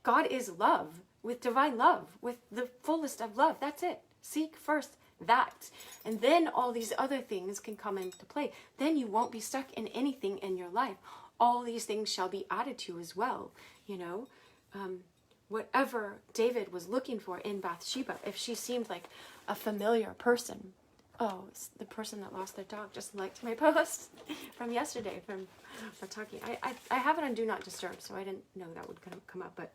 God is love, with divine love, with the fullest of love. That's it. Seek first that, and then all these other things can come into play. Then you won't be stuck in anything in your life. All these things shall be added to as well. You know, whatever David was looking for in Bathsheba, if she seemed like a familiar person. Oh, it's the person that lost their dog just liked my post from yesterday from talking. I have it on Do Not Disturb, so I didn't know that would come up. But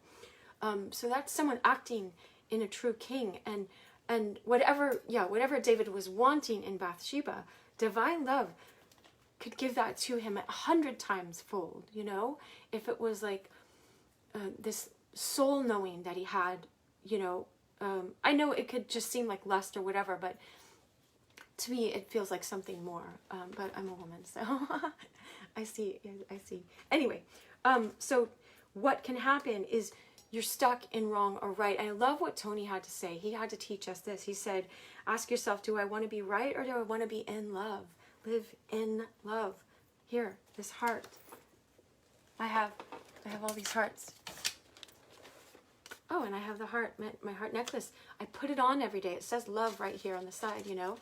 so that's someone acting in a true king, and whatever David was wanting in Bathsheba, divine love could give that to him 100 times fold. You know, if it was like this soul knowing that he had, you know, I know it could just seem like lust or whatever, but to me, it feels like something more, but I'm a woman, so I see. Anyway, so what can happen is you're stuck in wrong or right. And I love what Tony had to say. He had to teach us this. He said, ask yourself, do I want to be right or do I want to be in love? Live in love. Here, this heart. I have all these hearts. Oh, and I have the heart, my heart necklace. I put it on every day. It says love right here on the side, you know.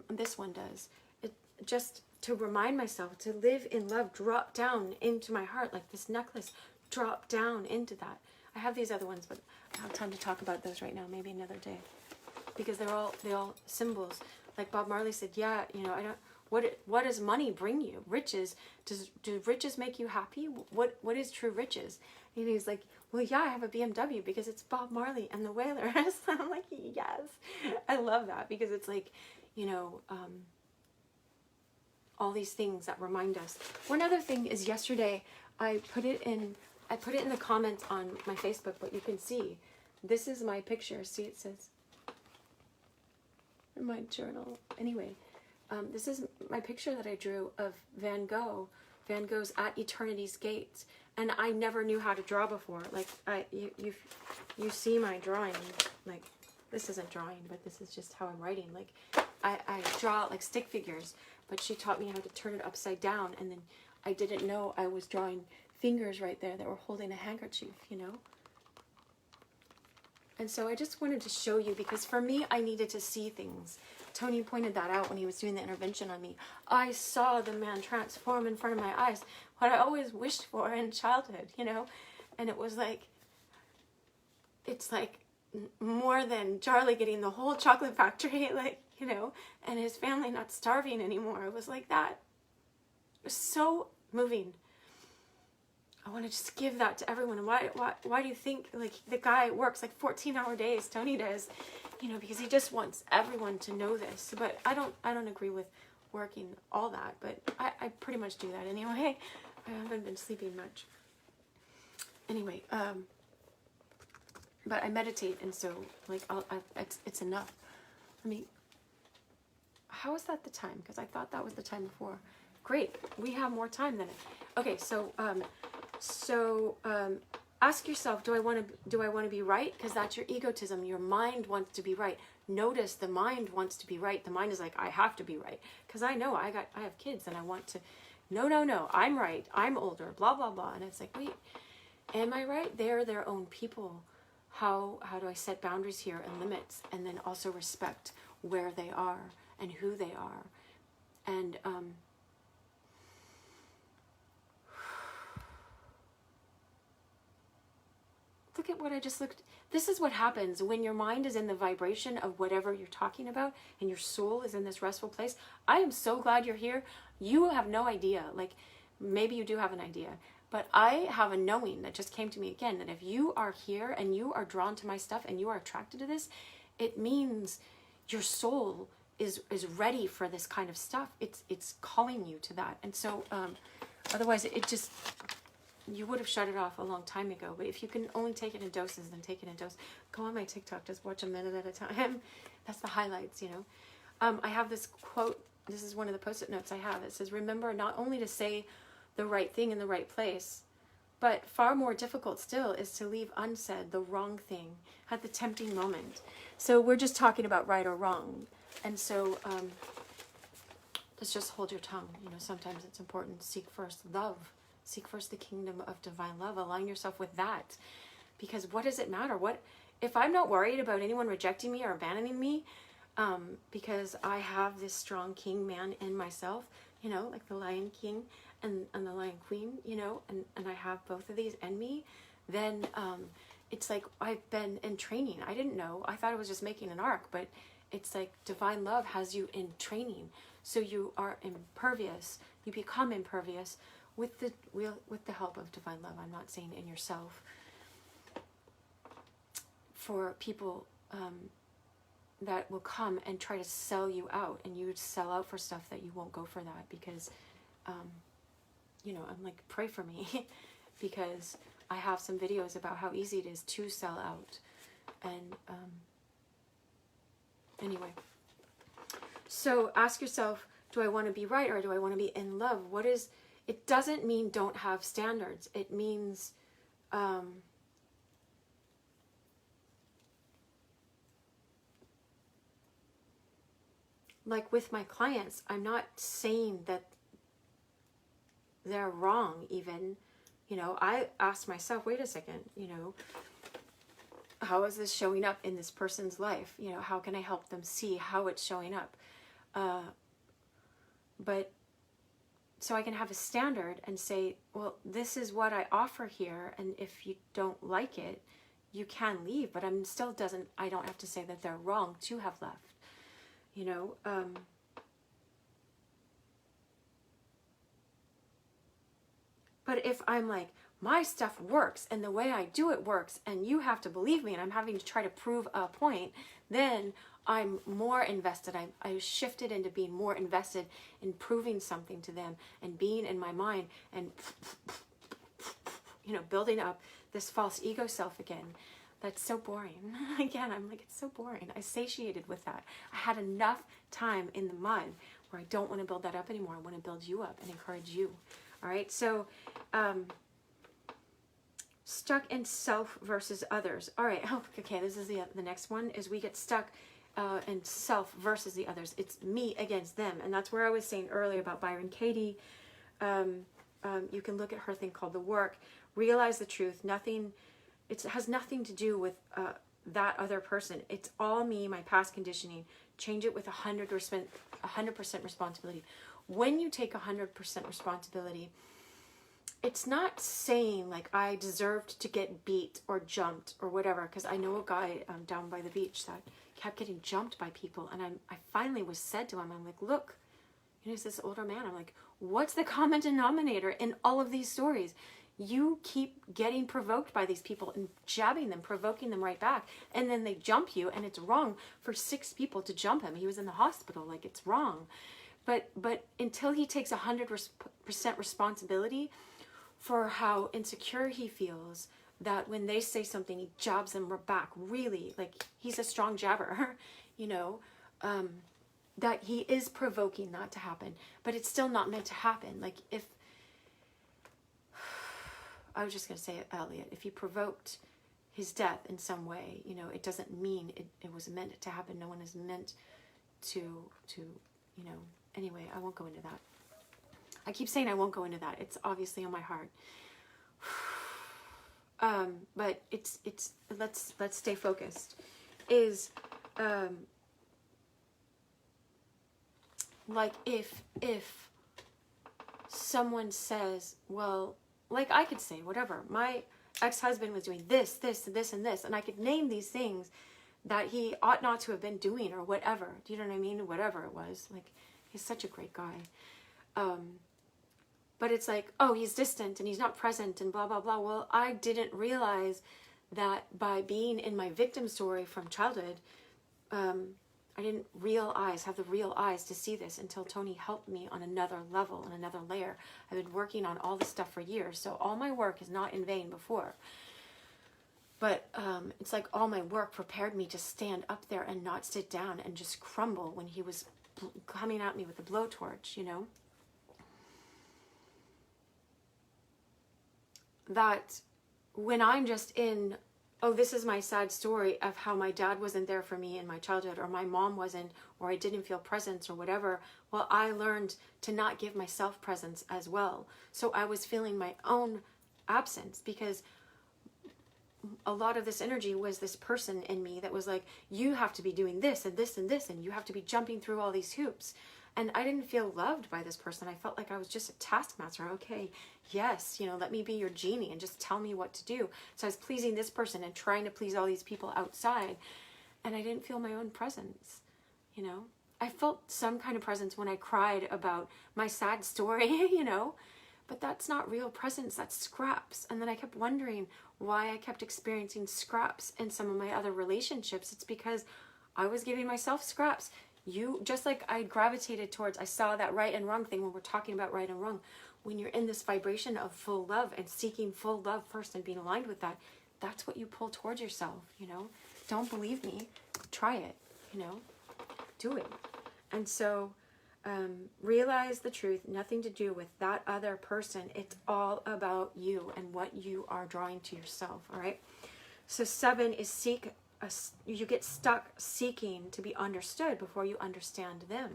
This one does. It just to remind myself to live in love, drop down into my heart like this necklace, drop down into that. I have these other ones, but I don't have time to talk about those right now. Maybe another day, because they're all symbols. Like Bob Marley said, yeah, you know, I don't. What does money bring you? Riches. Do riches make you happy? What is true riches? And he's like, well, yeah, I have a BMW because it's Bob Marley and the Wailers. I'm like, yes, I love that, because it's like, you know, all these things that remind us. One other thing is, yesterday I put it in the comments on my Facebook, but you can see this is my picture. See, it says in my journal. Anyway, this is my picture that I drew of Van Gogh. Van Gogh's At Eternity's Gates. And I never knew how to draw before. Like, you see my drawing. Like, this isn't drawing, but this is just how I'm writing. Like, I draw like stick figures, but she taught me how to turn it upside down. And then I didn't know I was drawing fingers right there that were holding a handkerchief, you know? And so I just wanted to show you, because for me, I needed to see things. Tony pointed that out when he was doing the intervention on me. I saw the man transform in front of my eyes, what I always wished for in childhood, you know? And it was like, it's like more than Charlie getting the whole chocolate factory, like, you know, and his family not starving anymore. It was like that. It was so moving. I want to just give that to everyone. And why do you think, like, the guy works like 14-hour days, Tony does, you know, because he just wants everyone to know this. But I don't agree with working all that, but I pretty much do that anyway. I haven't been sleeping much. Anyway, but I meditate, and so, like, it's enough. I mean, how is that the time? Because I thought that was the time before. Great, we have more time than it. Okay, so ask yourself, do I want to be right? Because that's your egotism. Your mind wants to be right. Notice the mind wants to be right. The mind is like, I have to be right, because I know I have kids and I want to. No, I'm right. I'm older. Blah blah blah. And it's like, wait, am I right? They're their own people. How do I set boundaries here and limits, and then also respect where they are and who they are, and look at what I just looked. This is what happens when your mind is in the vibration of whatever you're talking about, and your soul is in this restful place. I am so glad you're here. You have no idea. Like, maybe you do have an idea, but I have a knowing that just came to me again, that if you are here and you are drawn to my stuff and you are attracted to this, it means your soul is ready for this kind of stuff. It's calling you to that. And so otherwise it just, you would have shut it off a long time ago. But if you can only take it in doses, then take it in doses. Go on my TikTok, just watch a minute at a time. That's the highlights, you know. I have this quote. This is one of the post-it notes I have. It says, remember not only to say the right thing in the right place, but far more difficult still is to leave unsaid the wrong thing at the tempting moment. So we're just talking about right or wrong. And so let's just hold your tongue. You know, sometimes it's important to seek first love. Seek first the kingdom of divine love. Align yourself with that. Because what does it matter? What if I'm not worried about anyone rejecting me or abandoning me, because I have this strong king man in myself, you know, like the Lion King and the Lion Queen, you know, and I have both of these in me, then it's like I've been in training. I didn't know. I thought it was just making an arc, but it's like divine love has you in training. So you are impervious. You become impervious with the help of divine love. I'm not saying in yourself. For people that will come and try to sell you out, and you would sell out for stuff that you won't go for that, because you know, I'm like, pray for me because I have some videos about how easy it is to sell out. And anyway, so ask yourself, do I want to be right or do I want to be in love? It doesn't mean don't have standards. It means like with my clients, I'm not saying that they're wrong even. You know, I asked myself, wait a second, you know, how is this showing up in this person's life? You know, how can I help them see how it's showing up? But so I can have a standard and say, well, this is what I offer here, and if you don't like it, you can leave, but I don't have to say that they're wrong to have left, you know. But if I'm like, my stuff works and the way I do it works and you have to believe me and I'm having to try to prove a point, then I'm more invested. I shifted into being more invested in proving something to them and being in my mind and, you know, building up this false ego self again. That's so boring. Again, I'm like, it's so boring. I satiated with that. I had enough time in the mud where I don't want to build that up anymore. I want to build you up and encourage you. All right, so stuck in self versus others. All right, okay, this is the next one, is we get stuck in self versus the others. It's me against them, and that's where I was saying earlier about Byron Katie. You can look at her thing called The Work. Realize the truth. It has nothing to do with that other person. It's all me, my past conditioning. Change it with 100% responsibility. When you take 100% responsibility, it's not saying like I deserved to get beat or jumped or whatever, because I know a guy down by the beach that kept getting jumped by people, and I finally was said to him, I'm like, look, you know, he's this older man. I'm like, what's the common denominator in all of these stories? You keep getting provoked by these people and jabbing them, provoking them right back, and then they jump you, and it's wrong for 6 people to jump him. He was in the hospital, like, it's wrong. But until he takes 100% responsibility for how insecure he feels, that when they say something, he jabs them back, really, like he's a strong jabber, you know, that he is provoking that to happen, but it's still not meant to happen. Like, if, I was just going to say it, Elliot, if he provoked his death in some way, you know, it doesn't mean it was meant to happen. No one is meant to, you know, anyway, I won't go into that. I keep saying I won't go into that. It's obviously on my heart. But it's let's stay focused. Is like if someone says, well, like I could say whatever, my ex-husband was doing this, this, and this, and this, and I could name these things that he ought not to have been doing or whatever. Do you know what I mean? Whatever it was. Like, he's such a great guy. But it's like, oh, he's distant and he's not present and blah, blah, blah. Well, I didn't realize that by being in my victim story from childhood, I didn't have the real eyes to see this until Tony helped me on another level, on another layer. I've been working on all this stuff for years, so all my work is not in vain before. But it's like all my work prepared me to stand up there and not sit down and just crumble when he was coming at me with the blowtorch, you know? That when I'm just in, oh, this is my sad story of how my dad wasn't there for me in my childhood, or my mom wasn't, or I didn't feel presence or whatever, well, I learned to not give myself presence as well. So I was feeling my own absence, because a lot of this energy was this person in me that was like, you have to be doing this and this and this, and you have to be jumping through all these hoops. And I didn't feel loved by this person. I felt like I was just a taskmaster. Okay, yes, you know, let me be your genie and just tell me what to do. So I was pleasing this person and trying to please all these people outside. And I didn't feel my own presence, you know. I felt some kind of presence when I cried about my sad story, you know. But that's not real presence, that's scraps. And then I kept wondering why I kept experiencing scraps in some of my other relationships. It's because I was giving myself scraps. You, just like I gravitated towards, I saw that right and wrong thing when we're talking about right and wrong. When you're in this vibration of full love and seeking full love first and being aligned with that, that's what you pull towards yourself, you know. Don't believe me, try it, you know, do it. And so realize the truth, nothing to do with that other person. It's all about you and what you are drawing to yourself, all right? So 7 is you get stuck seeking to be understood before you understand them.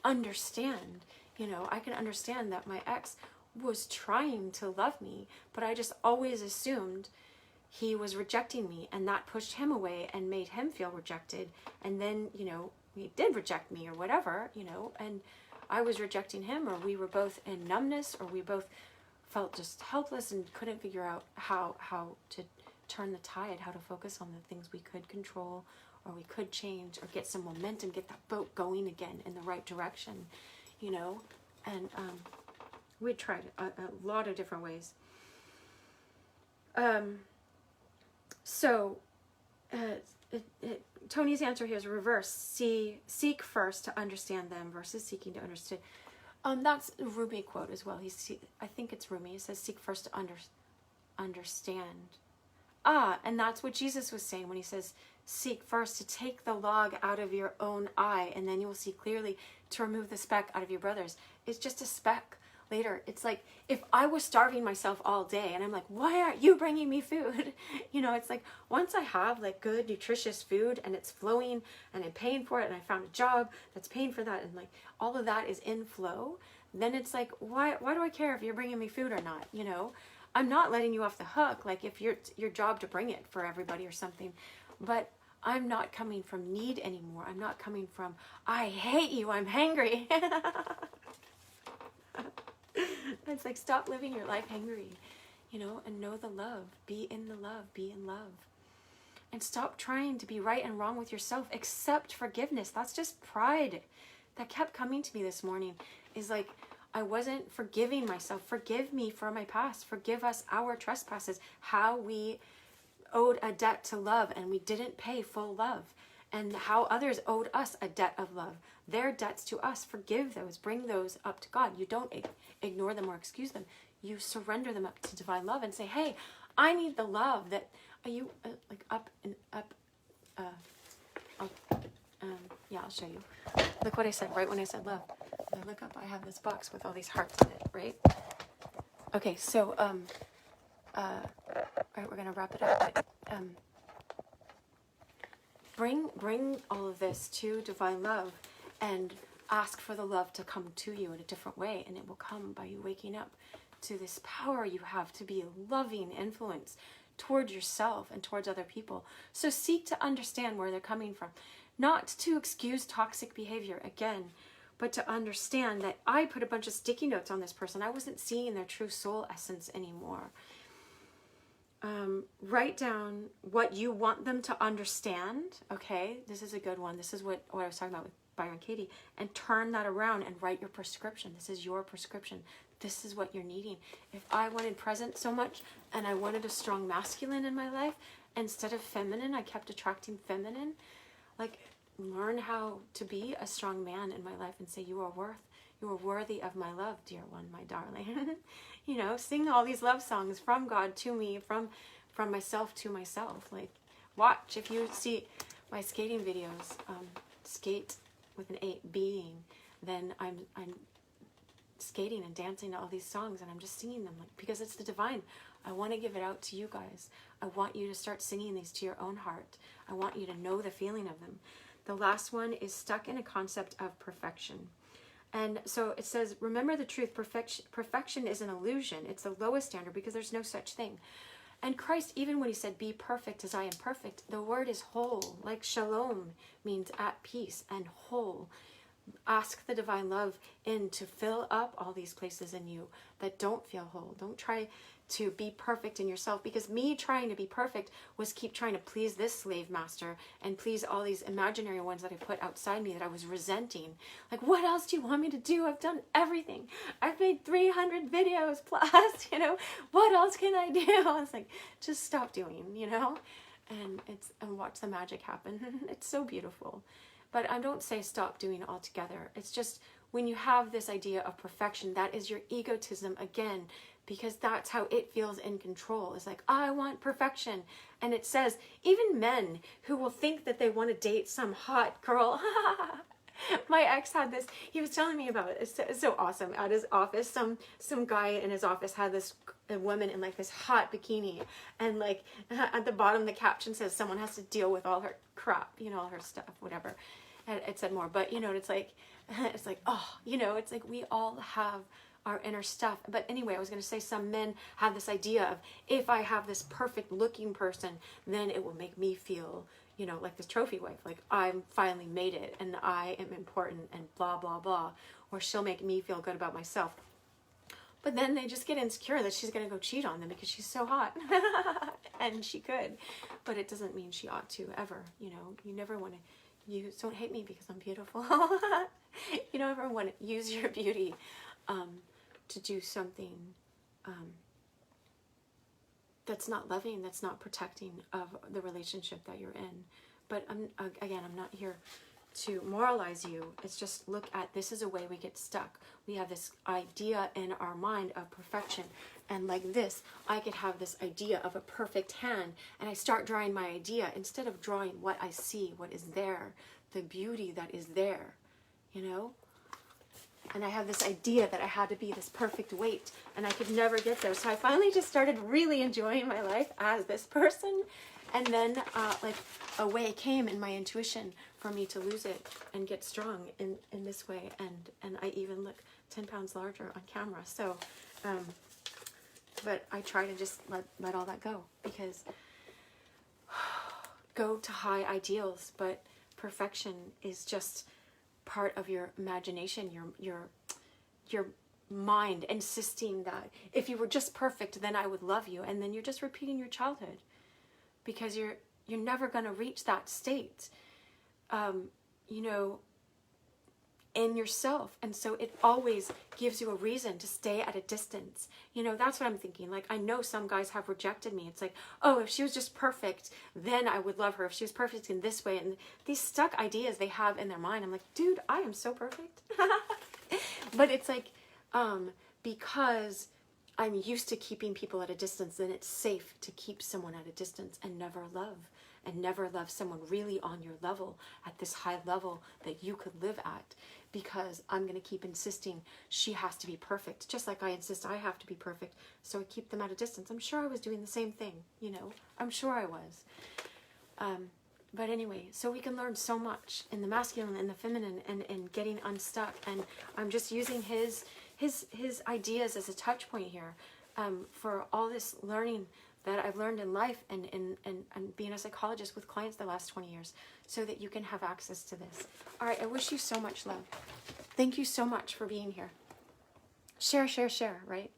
Understand, you know, I can understand that my ex was trying to love me, but I just always assumed he was rejecting me, and that pushed him away and made him feel rejected. And then, you know, he did reject me or whatever, you know, and I was rejecting him, or we were both in numbness, or we both felt just helpless and couldn't figure out how to turn the tide, how to focus on the things we could control, or we could change, or get some momentum, get that boat going again in the right direction, you know. And we tried a lot of different ways. Tony's answer here is reverse. Seek first to understand them versus seeking to understand. That's a Rumi quote as well. I think it's Rumi. He says, seek first to understand. And that's what Jesus was saying when he says, seek first to take the log out of your own eye, and then you will see clearly to remove the speck out of your brother's. It's just a speck later. It's like, if I was starving myself all day and I'm like, why aren't you bringing me food? You know, it's like, once I have like good nutritious food and it's flowing and I'm paying for it, and I found a job that's paying for that, and like all of that is in flow, then it's like, why do I care if you're bringing me food or not? You know, I'm not letting you off the hook, like if your job to bring it for everybody or something, but I'm not coming from need anymore. I'm not coming from, I hate you, I'm hangry. It's like, stop living your life hangry, you know, and know the love. Be in the love. Be in love. And stop trying to be right and wrong with yourself. Accept forgiveness. That's just pride. That kept coming to me this morning, is like, I wasn't forgiving myself. Forgive me for my past. Forgive us our trespasses. How we owed a debt to love and we didn't pay full love. And how others owed us a debt of love. Their debts to us. Forgive those. Bring those up to God. You don't ignore them or excuse them. You surrender them up to divine love and say, hey, I need the love that, are you like up and up? Yeah, I'll show you. Look what I said right when I said love. I look up, I have this box with all these hearts in it, right? Okay, so, all right, we're going to wrap it up. But, bring all of this to divine love and ask for the love to come to you in a different way, and it will come by you waking up to this power you have to be a loving influence towards yourself and towards other people. So seek to understand where they're coming from, not to excuse toxic behavior again, but to understand that I put a bunch of sticky notes on this person. I wasn't seeing their true soul essence anymore. Write down what you want them to understand. Okay, this is a good one. This is what I was talking about with Byron Katie, and turn that around and write your prescription. This is your prescription. This is what you're needing. If I wanted present so much and I wanted a strong masculine in my life, instead of feminine, I kept attracting feminine. Like, learn how to be a strong man in my life and say, you are worthy of my love, dear one, my darling. You know, sing all these love songs from God to me, from myself to myself. Like, watch, if you see my skating videos, skate with an 8 being, then I'm skating and dancing to all these songs, and I'm just singing them, like, because it's the divine. I want to give it out to you guys. I want you to start singing these to your own heart. I want you to know the feeling of them. The last one is stuck in a concept of perfection. And so it says, remember the truth, perfection is an illusion. It's the lowest standard because there's no such thing. And Christ, even when he said, be perfect as I am perfect, the word is whole, like shalom means at peace, and whole. Ask the divine love in to fill up all these places in you that don't feel whole. Don't try to be perfect in yourself, because me trying to be perfect was keep trying to please this slave master and please all these imaginary ones that I put outside me that I was resenting. Like, what else do you want me to do? I've done everything. I've made 300 videos plus, you know, what else can I do? I was like, just stop doing, you know, and watch the magic happen. It's so beautiful. But I don't say stop doing it altogether. It's just, when you have this idea of perfection, that is your egotism again, because that's how it feels in control. It's like, I want perfection. And it says, even men who will think that they want to date some hot girl. My ex had this, he was telling me about it. It's so awesome. At his office, some guy in his office had this woman in like this hot bikini. And like at the bottom, the caption says, someone has to deal with all her crap, you know, all her stuff, whatever. And it said more, but you know, it's like, oh, you know, it's like we all have our inner stuff. But anyway, I was going to say some men have this idea of, if I have this perfect looking person, then it will make me feel, you know, like this trophy wife, like I'm finally made it and I am important and blah, blah, blah. Or she'll make me feel good about myself. But then they just get insecure that she's going to go cheat on them because she's so hot. And she could. But it doesn't mean she ought to ever. You know, you never want to use, don't hate me because I'm beautiful. You don't ever want to use your beauty to do something that's not loving, that's not protecting of the relationship that you're in. But I'm not here to moralize you. It's just, look at, this is a way we get stuck. We have this idea in our mind of perfection, and like this, I could have this idea of a perfect hand, and I start drawing my idea instead of drawing what I see, what is there, the beauty that is there, you know. And I have this idea that I had to be this perfect weight, and I could never get there. So I finally just started really enjoying my life as this person. And then like a way came in my intuition for me to lose it and get strong in this way. And I even look 10 pounds larger on camera. So, but I try to just let all that go, because go to high ideals, but perfection is just part of your imagination, your mind insisting that if you were just perfect, then I would love you. And then you're just repeating your childhood, because you're never going to reach that state, you know, in yourself. And so it always gives you a reason to stay at a distance. You know, that's what I'm thinking. Like, I know some guys have rejected me. It's like, oh, if she was just perfect, then I would love her. If she was perfect in this way. And these stuck ideas they have in their mind. I'm like, dude, I am so perfect. But it's like, because I'm used to keeping people at a distance, then it's safe to keep someone at a distance and never love someone really on your level, at this high level that you could live at, because I'm going to keep insisting she has to be perfect, just like I insist I have to be perfect, so I keep them at a distance. I'm sure I was doing the same thing, you know, I'm sure I was. But anyway, so we can learn so much in the masculine and the feminine, and getting unstuck. And I'm just using his ideas as a touch point here, for all this learning that I've learned in life and being a psychologist with clients the last 20 years, so that you can have access to this. All right, I wish you so much love. Thank you so much for being here. Share, right?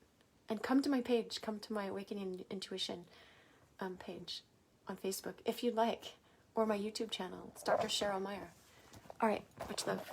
And come to my page, come to my Awakening Intuition page on Facebook if you'd like, or my YouTube channel. It's Dr. Cheryl Meier. All right, much love.